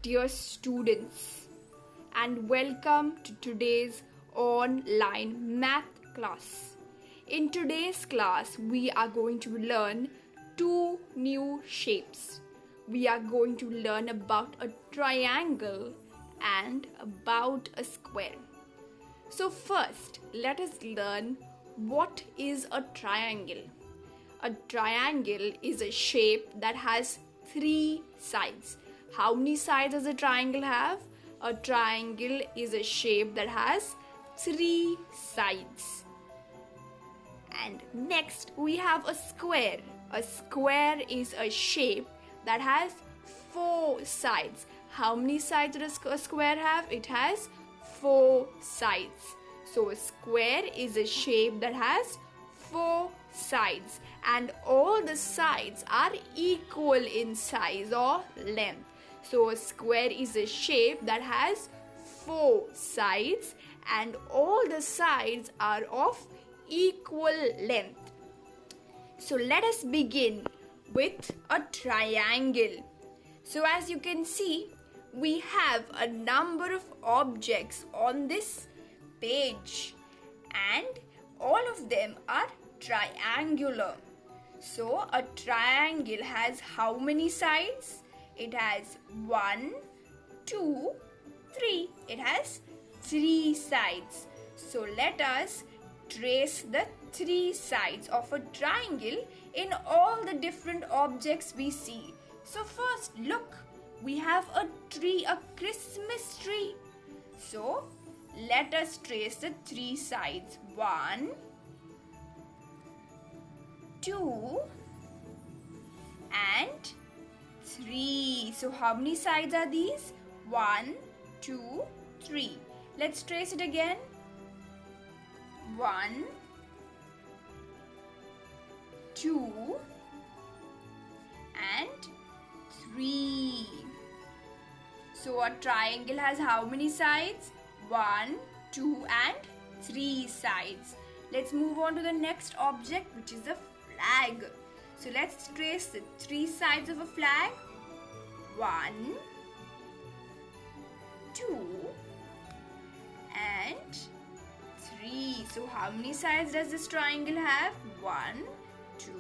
dear students, and welcome to today's online math class. In today's class, we are going to learn two new shapes. We are going to learn about a triangle and about a square. So first, let us learn what is a triangle. A triangle is a shape that has three sides. How many sides does a triangle have? A triangle is a shape that has three sides. And next we have a square. A square is a shape that has four sides. How many sides does a square have? It has four sides. So a square is a shape that has four sides, and all the sides are equal in size or length. So a square is a shape that has four sides and all the sides are of equal length. So let us begin with a triangle. So as you can see, we have a number of objects on this page and all of them are triangular. So a triangle has how many sides? It has 1, 2, 3. It has three sides. So let us trace the three sides of a triangle in all the different objects we see. So first look, we have a tree, a Christmas tree. So let us trace the three sides. 1, 2 and 3. So how many sides are these? 1, 2, 3. Let's trace it again. 1, 2 and 3. So a triangle has how many sides? 1, 2 and 3 sides. Let's move on to the next object, which is a flag. So let's trace the three sides of a flag. 1, 2 and 3. So how many sides does this triangle have? 1, 2,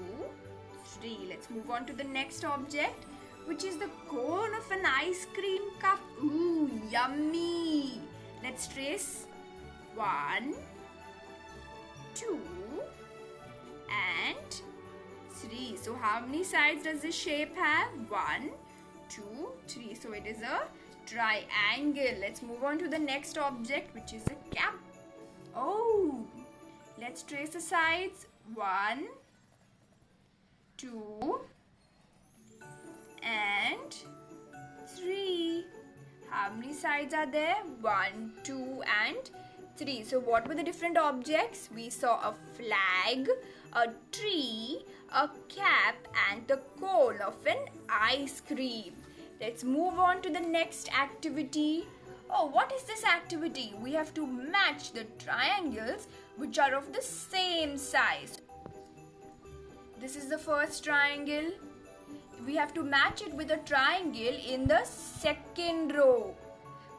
3. Let's move on to the next object, which is the cone of an ice cream cup. Ooh, yummy! Let's trace 1, 2 and 3. So how many sides does this shape have? 1, 2, 3. So it is a triangle. Let's move on to the next object, which is a cap. Oh, let's trace the sides. 1, 2 and 3. How many sides are there? 1, 2 and 3. So what were the different objects? We saw a flag, a tree, a cap and the cone of an ice cream. Let's move on to the next activity. Oh, what is this activity? We have to match the triangles which are of the same size. This is the first triangle. We have to match it with a triangle in the second row.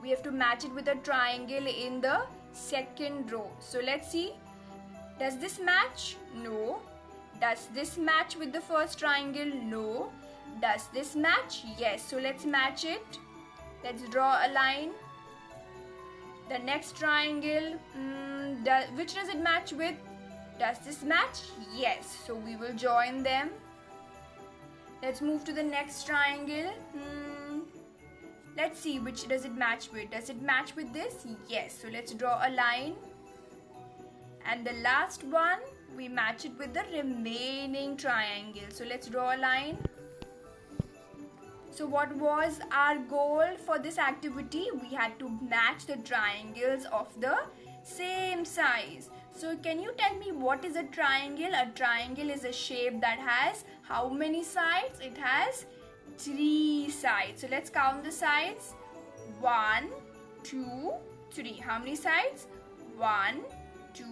We have to match it with a triangle in the second row. So let's see. Does this match? No. Does this match with the first triangle? No. Does this match? Yes. So let's match it. Let's draw a line. The next triangle, which does it match with? Does this match? Yes. So we will join them. Let's move to the next triangle. Let's see which does it match with. Does it match with this? Yes. So let's draw a line. And the last one, we match it with the remaining triangle. So let's draw a line. So what was our goal for this activity? We had to match the triangles of the same size. So can you tell me what is a triangle? A triangle is a shape that has how many sides? It has three sides. So let's count the sides. 1, 2, 3. How many sides? 1, 2,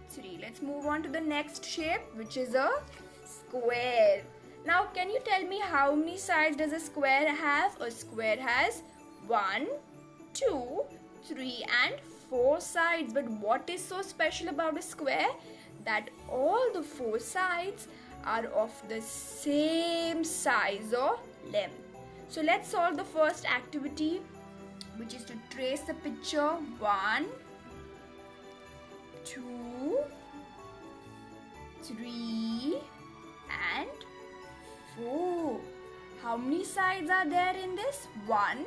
3. Let's move on to the next shape, which is a square. Now can you tell me how many sides does a square have? A square has 1, 2, 3 and 4 sides. But what is so special about a square? That all the 4 sides are of the same size or length. So let's solve the first activity, which is to trace the picture. 1, 2, 3 and 4. How many sides are there in this? 1,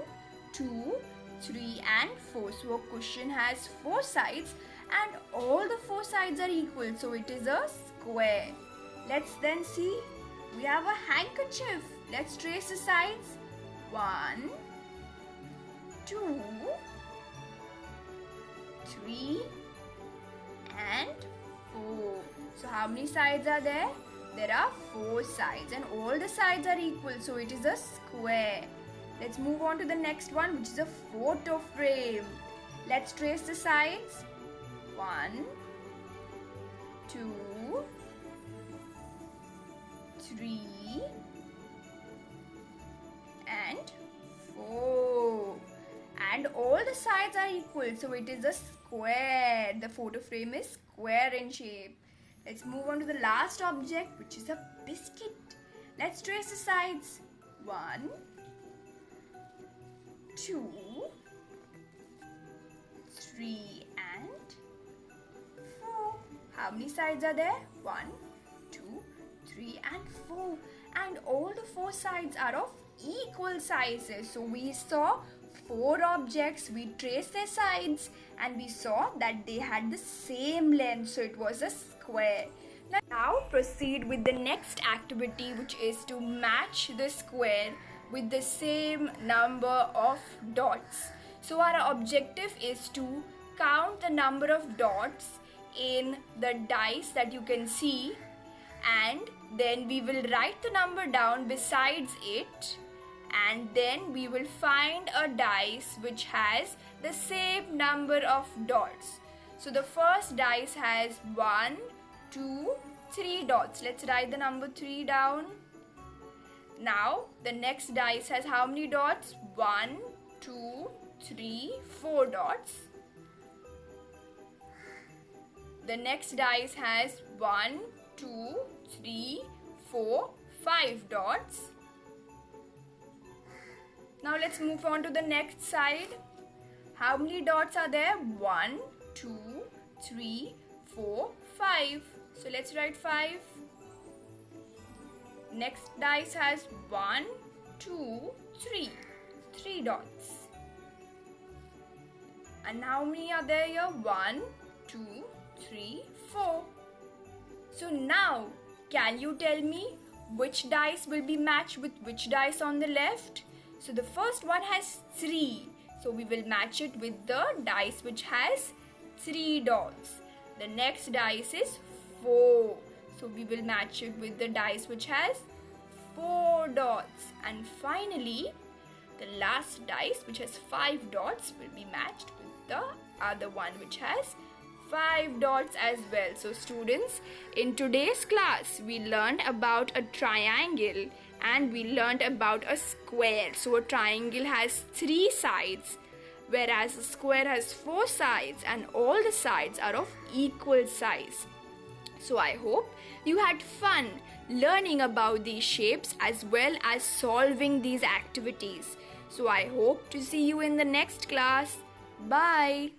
2, 3 and 4. So a question has 4 sides and all the 4 sides are equal. So it is a square. Let's then see. We have a handkerchief. Let's trace the sides. 1, 2, 3 and 4. So how many sides are there? There are 4 sides and all the sides are equal. So it is a square. Let's move on to the next one, which is a photo frame. Let's trace the sides. 1, 2, 3 and 4. And all the sides are equal. So it is a square. The photo frame is square in shape. Let's move on to the last object, which is a biscuit. Let's trace the sides. 1, 2, 3 and 4. How many sides are there? 1, 2, 3 and 4. And all the 4 sides are of equal sizes. So we saw 4 objects, we traced their sides and we saw that they had the same length. So it was a square. Now proceed with the next activity, which is to match the square with the same number of dots. So our objective is to count the number of dots in the dice that you can see, and then we will write the number down besides it, and then we will find a dice which has the same number of dots. So the first dice has 1, 2, 3 dots. Let's write the number 3 down. Now the next dice has how many dots? 1, 2, 3, 4 dots. The next dice has 1, 2, 3, 4, 5 dots. Now let's move on to the next side. How many dots are there? 1, 2, 3, 4, 5. So let's write 5. Next dice has 1, 2, 3. 3 dots. And how many are there here? 1, 2, 3, 4. So now, can you tell me which dice will be matched with which dice on the left? So the first one has 3. So we will match it with the dice which has 3 dots. The next dice is 4. So we will match it with the dice which has 4 dots. And finally, the last dice which has 5 dots will be matched with the other one which has 5 dots as well. So students, in today's class we learned about a triangle and we learned about a square. So a triangle has 3 sides, whereas a square has 4 sides and all the sides are of equal size. So I hope you had fun learning about these shapes as well as solving these activities. So I hope to see you in the next class. Bye.